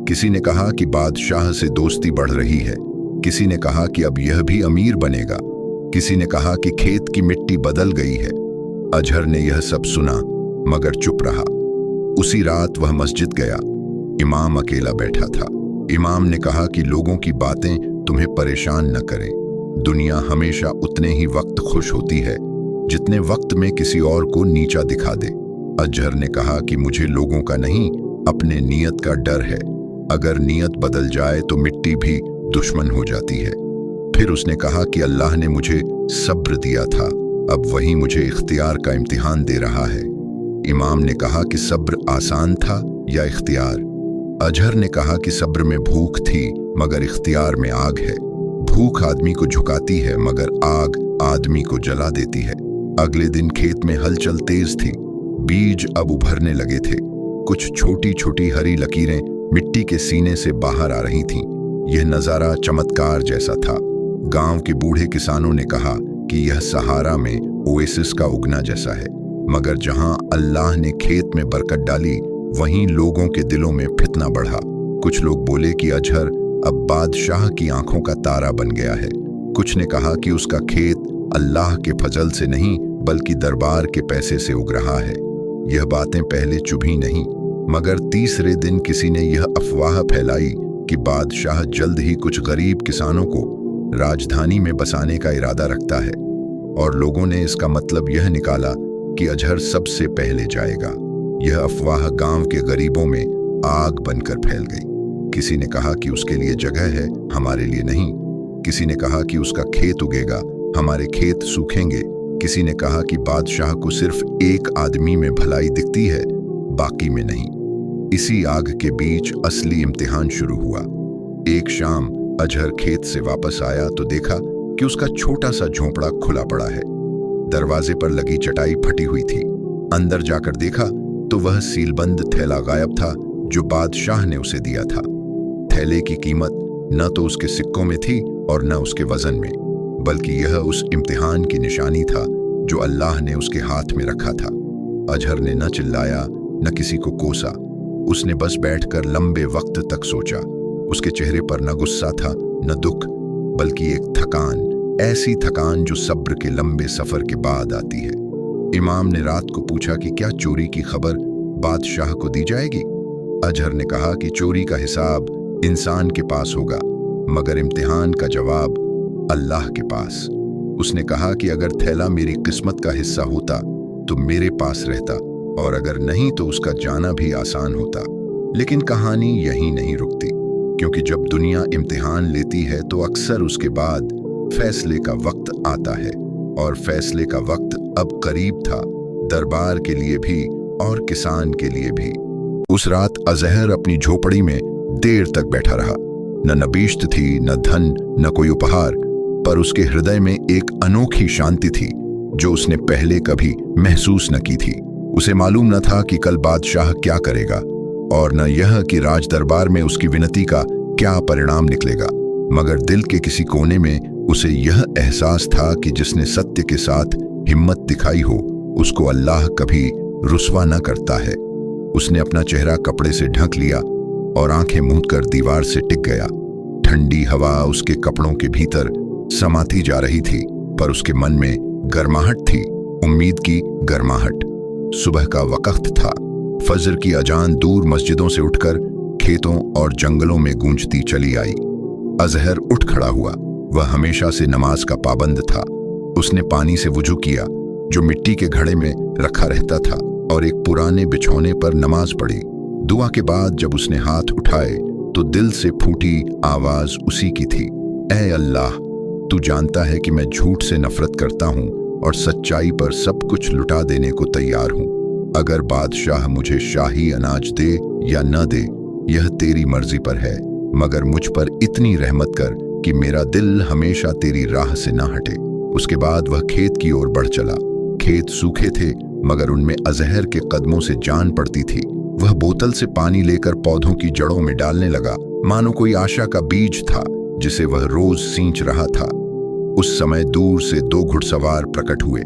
किसी ने कहा कि बादशाह से दोस्ती बढ़ रही है, किसी ने कहा कि अब यह भी अमीर बनेगा, किसी ने कहा कि खेत की मिट्टी बदल गई है। अजहर ने यह सब सुना मगर चुप रहा। उसी रात वह मस्जिद गया। इमाम अकेला बैठा था। इमाम ने कहा कि लोगों की बातें तुम्हें परेशान न करें। दुनिया हमेशा उतने ही वक्त खुश होती है जितने वक्त में किसी और को नीचा दिखा दे। अजहर ने कहा कि मुझे लोगों का नहीं, अपने नियत का डर है। अगर नियत बदल जाए तो मिट्टी भी दुश्मन हो जाती है। फिर उसने कहा कि अल्लाह ने मुझे सब्र दिया था, अब वही मुझे इख्तियार का इम्तिहान दे रहा है। इमाम ने कहा कि सब्र आसान था या इख्तियार? अजहर ने कहा कि सब्र में भूख थी मगर इख्तियार में आग है। भूख आदमी को झुकाती है मगर आग आदमी को जला देती है। अगले दिन खेत में हलचल तेज थी। बीज अब उभरने लगे थे। कुछ छोटी छोटी हरी लकीरें मिट्टी के सीने से बाहर आ रही थीं। यह नजारा चमत्कार जैसा था। गांव के बूढ़े किसानों ने कहा कि यह सहारा में ओएसिस का उगना जैसा है। मगर जहां अल्लाह ने खेत में बरकत डाली वहीं लोगों के दिलों में फितना बढ़ा। कुछ लोग बोले कि अजहर अब बादशाह की आंखों का तारा बन गया है। कुछ ने कहा कि उसका खेत अल्लाह के फजल से नहीं बल्कि दरबार के पैसे से उग रहा है। यह बातें पहले चुभी नहीं, मगर तीसरे दिन किसी ने यह अफवाह फैलाई कि बादशाह जल्द ही कुछ गरीब किसानों को राजधानी में बसाने का इरादा रखता है, और लोगों ने इसका मतलब यह निकाला कि अजहर सबसे पहले जाएगा। यह अफवाह गांव के गरीबों में आग बनकर फैल गई। किसी ने कहा कि उसके लिए जगह है, हमारे लिए नहीं। किसी ने कहा कि उसका खेत उगेगा, हमारे खेत सूखेंगे। किसी ने कहा कि बादशाह को सिर्फ एक आदमी में भलाई दिखती है, बाकी में नहीं। इसी आग के बीच असली इम्तिहान शुरू हुआ। एक शाम अजहर खेत से वापस आया तो देखा कि उसका छोटा सा झोंपड़ा खुला पड़ा है। दरवाजे पर लगी चटाई फटी हुई थी। अंदर जाकर देखा तो वह सीलबंद थैला गायब था जो बादशाह ने उसे दिया था। थैले की कीमत न तो उसके सिक्कों में थी और न उसके वजन में, बल्कि यह उस इम्तिहान की निशानी था जो अल्लाह ने उसके हाथ में रखा था। अजहर ने न चिल्लाया न किसी को कोसा। उसने बस बैठकर लंबे वक्त तक सोचा। उसके चेहरे पर न गुस्सा था न दुख, बल्कि एक थकान, ऐसी थकान जो सब्र के लंबे सफर के बाद आती है। इमाम ने रात को पूछा कि क्या चोरी की खबर बादशाह को दी जाएगी। अजहर ने कहा कि चोरी का हिसाब इंसान के पास होगा, मगर इम्तिहान का जवाब अल्लाह के पास। उसने कहा कि अगर थैला मेरी किस्मत का हिस्सा होता तो मेरे पास रहता, और अगर नहीं तो उसका जाना भी आसान होता। लेकिन कहानी यहीं नहीं रुकती, क्योंकि जब दुनिया इम्तिहान लेती है तो अक्सर उसके बाद फैसले का वक्त आता है, और फैसले का वक्त अब करीब था, दरबार के लिए भी और किसान के लिए भी। उस रात अजहर अपनी झोपड़ी में देर तक बैठा रहा। न नबीश्त थी, न धन, न कोई उपहार, पर उसके हृदय में एक अनोखी शांति थी जो उसने पहले कभी महसूस न की थी। उसे मालूम न था कि कल बादशाह क्या करेगा, और न यह कि राज दरबार में उसकी विनती का क्या परिणाम निकलेगा, मगर दिल के किसी कोने में उसे यह एहसास था कि जिसने सत्य के साथ हिम्मत दिखाई हो उसको अल्लाह कभी रुस्वा न करता है। उसने अपना चेहरा कपड़े से ढक लिया और आंखें मूंदकर दीवार से टिक गया। ठंडी हवा उसके कपड़ों के भीतर समाती जा रही थी, पर उसके मन में गर्माहट थी, उम्मीद की गर्माहट। सुबह का वक्त था। फजर की अजान दूर मस्जिदों से उठकर खेतों और जंगलों में गूंजती चली आई। अजहर उठ खड़ा हुआ। वह हमेशा से नमाज का पाबंद था। उसने पानी से वुजू किया जो मिट्टी के घड़े में रखा रहता था, और एक पुराने बिछौने पर नमाज पढ़ी। दुआ के बाद जब उसने हाथ उठाए तो दिल से फूटी आवाज उसी की थी, ऐ अल्लाह, तू जानता है कि मैं झूठ से नफरत करता हूँ और सच्चाई पर सब कुछ लुटा देने को तैयार हूँ। अगर बादशाह मुझे शाही अनाज दे या न दे, यह तेरी मर्जी पर है, मगर मुझ पर इतनी रहमत कर कि मेरा दिल हमेशा तेरी राह से ना हटे। उसके बाद वह खेत की ओर बढ़ चला। खेत सूखे थे, मगर उनमें अजहर के कदमों से जान पड़ती थी। वह बोतल से पानी लेकर पौधों की जड़ों में डालने लगा, मानो कोई आशा का बीज था जिसे वह रोज सींच रहा था। उस समय दूर से दो घुड़सवार प्रकट हुए।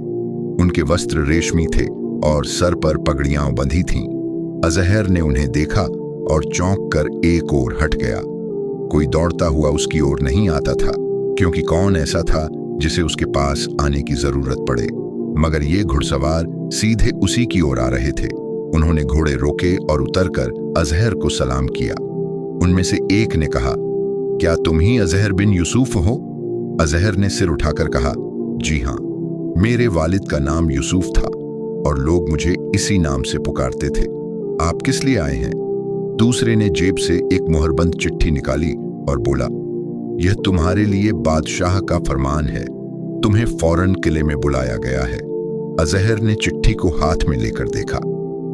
उनके वस्त्र रेशमी थे और सर पर पगड़ियां बंधी थीं। अजहर ने उन्हें देखा और चौंक कर एक ओर हट गया। कोई दौड़ता हुआ उसकी ओर नहीं आता था, क्योंकि कौन ऐसा था जिसे उसके पास आने की जरूरत पड़े। मगर ये घुड़सवार सीधे उसी की ओर आ रहे थे। उन्होंने घोड़े रोके और उतरकर अजहर को सलाम किया। उनमें से एक ने कहा, क्या तुम ही अजहर बिन यूसुफ हो? अजहर ने सिर उठाकर कहा, जी हाँ, मेरे वालिद का नाम यूसुफ था और लोग मुझे इसी नाम से पुकारते थे। आप किस लिए आए हैं? दूसरे ने जेब से एक मुहरबंद चिट्ठी निकाली और बोला, यह तुम्हारे लिए बादशाह का फरमान है, तुम्हें फौरन किले में बुलाया गया है। अजहर ने चिट्ठी को हाथ में लेकर देखा।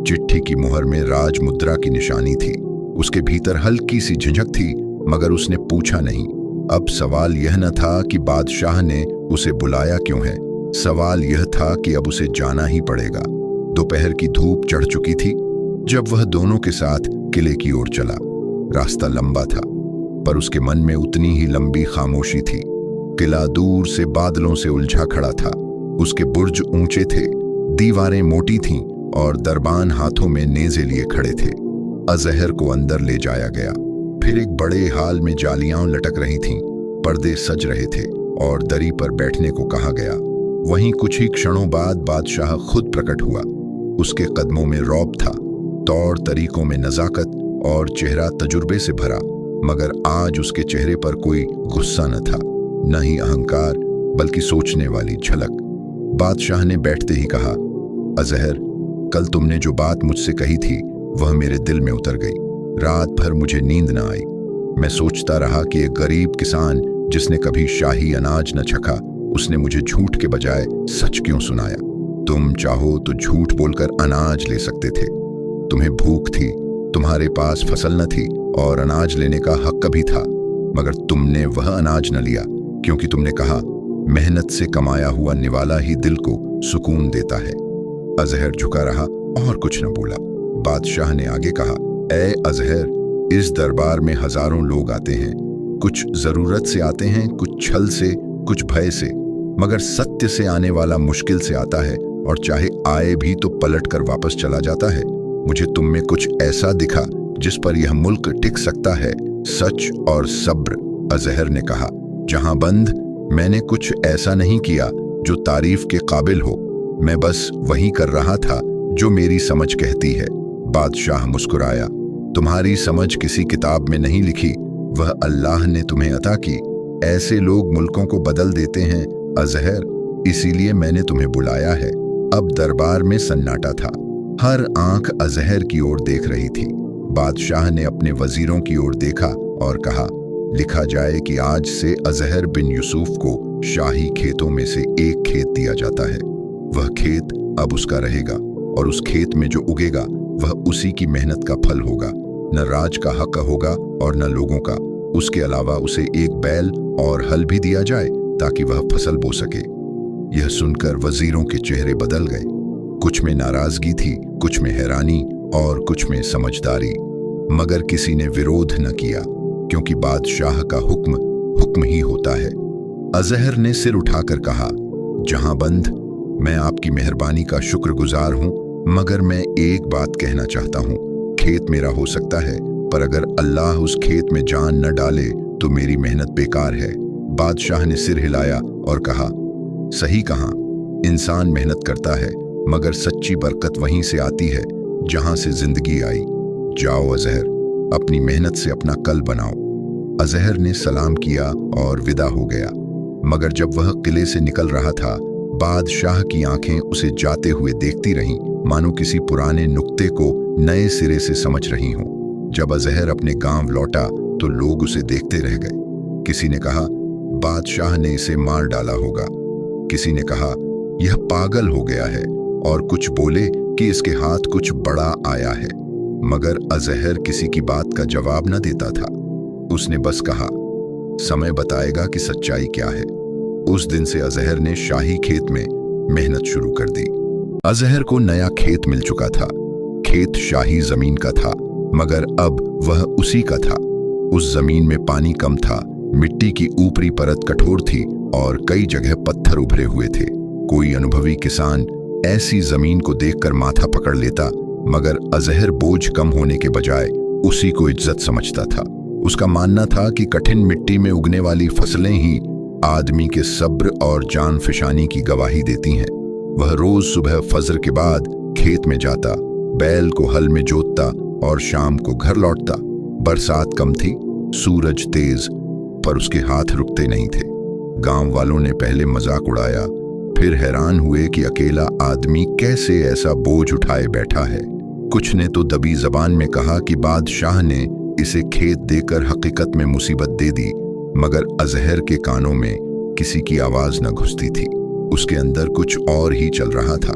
चिट्ठी की मुहर में राज मुद्रा की निशानी थी। उसके भीतर हल्की सी झिझक थी, मगर उसने पूछा नहीं। अब सवाल यह न था कि बादशाह ने उसे बुलाया क्यों है, सवाल यह था कि अब उसे जाना ही पड़ेगा। दोपहर की धूप चढ़ चुकी थी जब वह दोनों के साथ किले की ओर चला। रास्ता लंबा था, पर उसके मन में उतनी ही लंबी खामोशी थी। किला दूर से बादलों से उलझा खड़ा था। उसके बुर्ज ऊंचे थे, दीवारें मोटी थीं और दरबान हाथों में नेज़े लिए खड़े थे। अजहर को अंदर ले जाया गया। फिर एक बड़े हाल में जालियां लटक रही थीं, पर्दे सज रहे थे और दरी पर बैठने को कहा गया। वहीं कुछ ही क्षणों बाद बादशाह खुद प्रकट हुआ। उसके कदमों में रौब था, तौर तरीकों में नजाकत और चेहरा तजुर्बे से भरा, मगर आज उसके चेहरे पर कोई गुस्सा न था, न ही अहंकार, बल्कि सोचने वाली झलक। बादशाह ने बैठते ही कहा, अजहर, कल तुमने जो बात मुझसे कही थी वह मेरे दिल में उतर गई। रात भर मुझे नींद न आई, मैं सोचता रहा कि एक गरीब किसान जिसने कभी शाही अनाज न चखा, उसने मुझे झूठ के बजाय सच क्यों सुनाया। तुम चाहो तो झूठ बोलकर अनाज ले सकते थे। तुम्हें भूख थी, तुम्हारे पास फसल न थी और अनाज लेने का हक भी था, मगर तुमने वह अनाज न लिया क्योंकि तुमने कहा मेहनत से कमाया हुआ निवाला ही दिल को सुकून देता है। अजहर झुका रहा और कुछ न बोला। बादशाह ने आगे कहा, ए अजहर, इस दरबार में हजारों लोग आते हैं। कुछ जरूरत से आते हैं, कुछ छल से, कुछ भय से, मगर सत्य से आने वाला मुश्किल से आता है और चाहे आए भी तो पलट कर वापस चला जाता है। मुझे तुम में कुछ ऐसा दिखा जिस पर यह मुल्क टिक सकता है, सच और सब्र। अजहर ने कहा, जहां बंद, मैंने कुछ ऐसा नहीं किया जो तारीफ के काबिल हो। मैं बस वही कर रहा था जो मेरी समझ कहती है। बादशाह मुस्कुराया, तुम्हारी समझ किसी किताब में नहीं लिखी, वह अल्लाह ने तुम्हें अता की। ऐसे लोग मुल्कों को बदल देते हैं अजहर, इसीलिए मैंने तुम्हें बुलाया है। अब दरबार में सन्नाटा था, हर आंख अजहर की ओर देख रही थी। बादशाह ने अपने वजीरों की ओर देखा और कहा, लिखा जाए कि आज से अजहर बिन यूसुफ को शाही खेतों में से एक खेत दिया जाता है। वह खेत अब उसका रहेगा और उस खेत में जो उगेगा वह उसी की मेहनत का फल होगा। न राज का हक होगा और न लोगों का। उसके अलावा उसे एक बैल और हल भी दिया जाए ताकि वह फसल बो सके। यह सुनकर वजीरों के चेहरे बदल गए। कुछ में नाराजगी थी, कुछ में हैरानी और कुछ में समझदारी, मगर किसी ने विरोध न किया क्योंकि बादशाह का हुक्म ही होता है। अजहर ने सिर उठाकर कहा, जहां बंद, मैं आपकी मेहरबानी का शुक्रगुजार हूं, मगर मैं एक बात कहना चाहता हूं। खेत मेरा हो सकता है, पर अगर अल्लाह उस खेत में जान न डाले तो मेरी मेहनत बेकार है। बादशाह ने सिर हिलाया और कहा, सही कहा, इंसान मेहनत करता है मगर सच्ची बरकत वहीं से आती है जहां से जिंदगी आई। जाओ अजहर, अपनी मेहनत से अपना कल बनाओ। अजहर ने सलाम किया और विदा हो गया, मगर जब वह किले से निकल रहा था, बादशाह की आंखें उसे जाते हुए देखती रहीं, मानो किसी पुराने नुक्ते को नए सिरे से समझ रही हों। जब अजहर अपने गांव लौटा तो लोग उसे देखते रह गए। किसी ने कहा, बादशाह ने इसे मार डाला होगा। किसी ने कहा, यह पागल हो गया है, और कुछ बोले कि इसके हाथ कुछ बड़ा आया है। मगर अजहर किसी की बात का जवाब न देता था। उसने बस कहा, समय बताएगा कि सच्चाई क्या है। उस दिन से अजहर ने शाही खेत में मेहनत शुरू कर दी। अजहर को नया खेत मिल चुका था। खेत शाही जमीन का था, मगर अब वह उसी का था। उस जमीन में पानी कम था, मिट्टी की ऊपरी परत कठोर थी और कई जगह पत्थर उभरे हुए थे। कोई अनुभवी किसान ऐसी जमीन को देखकर माथा पकड़ लेता, मगर अजहर बोझ कम होने के बजाय उसी को इज्जत समझता था। उसका मानना था कि कठिन मिट्टी में उगने वाली फसलें ही आदमी के सब्र और जान फिशानी की गवाही देती हैं। वह रोज सुबह फजर के बाद खेत में जाता, बैल को हल में जोतता और शाम को घर लौटता। बरसात कम थी, सूरज तेज, पर उसके हाथ रुकते नहीं थे। गांव वालों ने पहले मजाक उड़ाया, फिर हैरान हुए कि अकेला आदमी कैसे ऐसा बोझ उठाए बैठा है। कुछ ने तो दबी जबान में कहा कि बादशाह ने इसे खेत देकर हकीकत में मुसीबत दे दी, मगर अजहर के कानों में किसी की आवाज न घुसती थी। उसके अंदर कुछ और ही चल रहा था।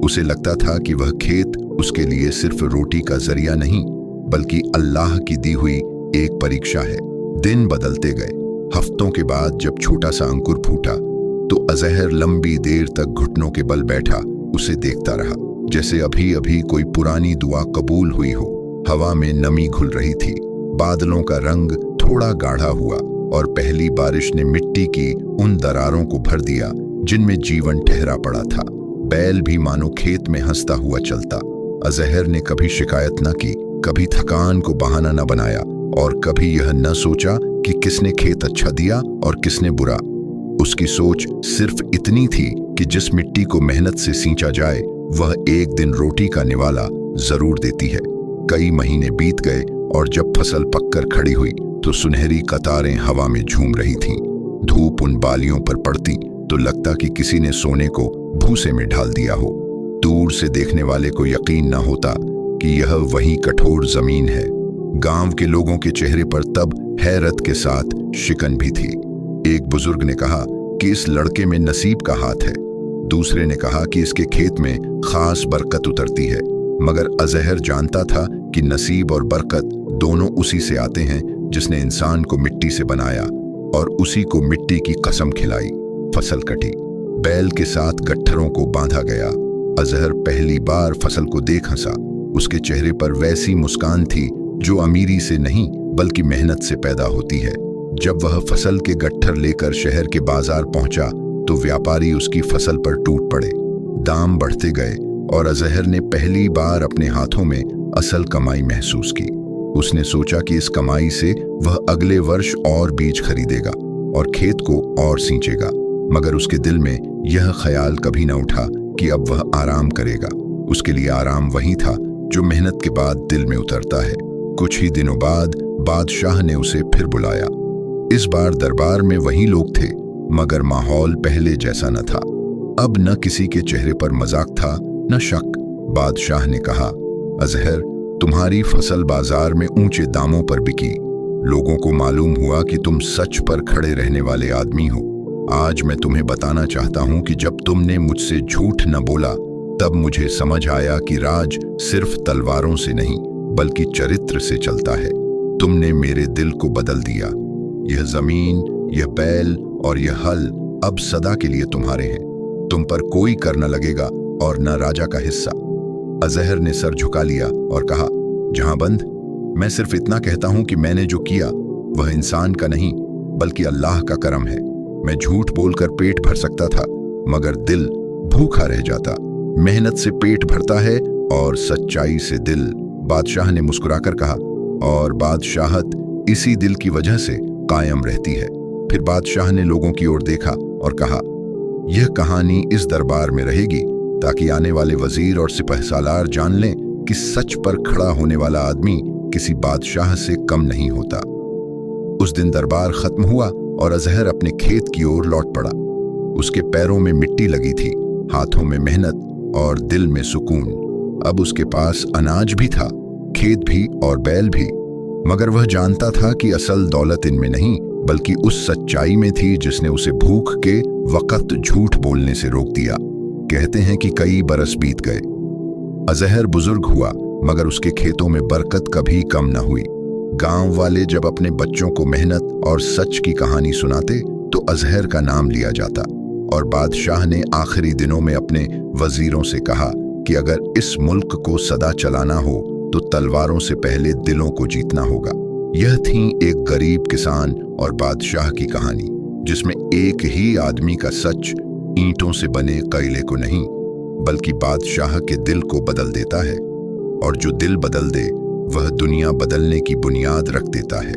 उसे लगता था कि वह खेत उसके लिए सिर्फ रोटी का जरिया नहीं, बल्कि अल्लाह की दी हुई एक परीक्षा है। दिन बदलते गए। हफ्तों के बाद जब छोटा सा अंकुर फूटा तो अजहर लंबी देर तक घुटनों के बल बैठा उसे देखता रहा, जैसे अभी अभी कोई पुरानी दुआ कबूल हुई हो। हवा में नमी घुल रही थी, बादलों का रंग थोड़ा गाढ़ा हुआ और पहली बारिश ने मिट्टी की उन दरारों को भर दिया जिनमें जीवन ठहरा पड़ा था। बैल भी मानो खेत में हंसता हुआ चलता। अजहर ने कभी शिकायत न की, कभी थकान को बहाना न बनाया और कभी यह न सोचा कि किसने खेत अच्छा दिया और किसने बुरा। उसकी सोच सिर्फ इतनी थी कि जिस मिट्टी को मेहनत से सींचा जाए वह एक दिन रोटी का निवाला जरूर देती है। कई महीने बीत गए और जब फसल पककर खड़ी हुई तो सुनहरी कतारें हवा में झूम रही थीं। धूप उन बालियों पर पड़ती तो लगता कि किसी ने सोने को भूसे में ढाल दिया हो। दूर से देखने वाले को यकीन न होता कि यह वही कठोर जमीन है। गांव के लोगों के चेहरे पर तब हैरत के साथ शिकन भी थी। एक बुजुर्ग ने कहा कि इस लड़के में नसीब का हाथ है। दूसरे ने कहा कि इसके खेत में खास बरकत उतरती है। मगर अजहर जानता था कि नसीब और बरकत दोनों उसी से आते हैं जिसने इंसान को मिट्टी से बनाया और उसी को मिट्टी की कसम खिलाई। फसल कटी, बैल के साथ गट्ठरों को बांधा गया। अजहर पहली बार फसल को देख हंसा। उसके चेहरे पर वैसी मुस्कान थी जो अमीरी से नहीं बल्कि मेहनत से पैदा होती है। जब वह फसल के गट्ठर लेकर शहर के बाजार पहुंचा तो व्यापारी उसकी फसल पर टूट पड़े। दाम बढ़ते गए और अजहर ने पहली बार अपने हाथों में असल कमाई महसूस की। उसने सोचा कि इस कमाई से वह अगले वर्ष और बीज खरीदेगा और खेत को और सींचेगा। मगर उसके दिल में यह ख्याल कभी न उठा कि अब वह आराम करेगा। उसके लिए आराम वही था जो मेहनत के बाद दिल में उतरता है। कुछ ही दिनों बाद बादशाह ने उसे फिर बुलाया। इस बार दरबार में वही लोग थे, मगर माहौल पहले जैसा न था। अब न किसी के चेहरे पर मजाक था न शक। बादशाह ने कहा, अजहर, तुम्हारी फसल बाजार में ऊंचे दामों पर बिकी। लोगों को मालूम हुआ कि तुम सच पर खड़े रहने वाले आदमी हो। आज मैं तुम्हें बताना चाहता हूं कि जब तुमने मुझसे झूठ न बोला तब मुझे समझ आया कि राज सिर्फ तलवारों से नहीं बल्कि चरित्र से चलता है। तुमने मेरे दिल को बदल दिया। यह जमीन, यह बैल और यह हल अब सदा के लिए तुम्हारे हैं। तुम पर कोई कर न लगेगा और न राजा का हिस्सा। अजहर ने सर झुका लिया और कहा, जहांबंद, मैं सिर्फ इतना कहता हूं कि मैंने जो किया वह इंसान का नहीं बल्कि अल्लाह का करम है। मैं झूठ बोलकर पेट भर सकता था मगर दिल भूखा रह जाता। मेहनत से पेट भरता है और सच्चाई से दिल। बादशाह ने मुस्कुराकर कहा, और बादशाहत इसी दिल की वजह से कायम रहती है। फिर बादशाह ने लोगों की ओर देखा और कहा, यह कहानी इस दरबार में रहेगी ताकि आने वाले वजीर और सिपहसालार जान लें कि सच पर खड़ा होने वाला आदमी किसी बादशाह से कम नहीं होता। उस दिन दरबार खत्म हुआ और अजहर अपने खेत की ओर लौट पड़ा। उसके पैरों में मिट्टी लगी थी, हाथों में मेहनत और दिल में सुकून। अब उसके पास अनाज भी था, खेत भी और बैल भी। मगर वह जानता था कि असल दौलत इनमें नहीं बल्कि उस सच्चाई में थी जिसने उसे भूख के वक्त झूठ बोलने से रोक दिया। कहते हैं कि कई बरस बीत गए। अजहर बुजुर्ग हुआ मगर उसके खेतों में बरकत कभी कम न हुई। गांव वाले जब अपने बच्चों को मेहनत और सच की कहानी सुनाते तो अजहर का नाम लिया जाता। और बादशाह ने आखिरी दिनों में अपने वजीरों से कहा कि अगर इस मुल्क को सदा चलाना हो तो तलवारों से पहले दिलों को जीतना होगा। यह थी एक गरीब किसान और बादशाह की कहानी, जिसमें एक ही आदमी का सच ईंटों से बने किले को नहीं बल्कि बादशाह के दिल को बदल देता है। और जो दिल बदल दे वह दुनिया बदलने की बुनियाद रख देता है।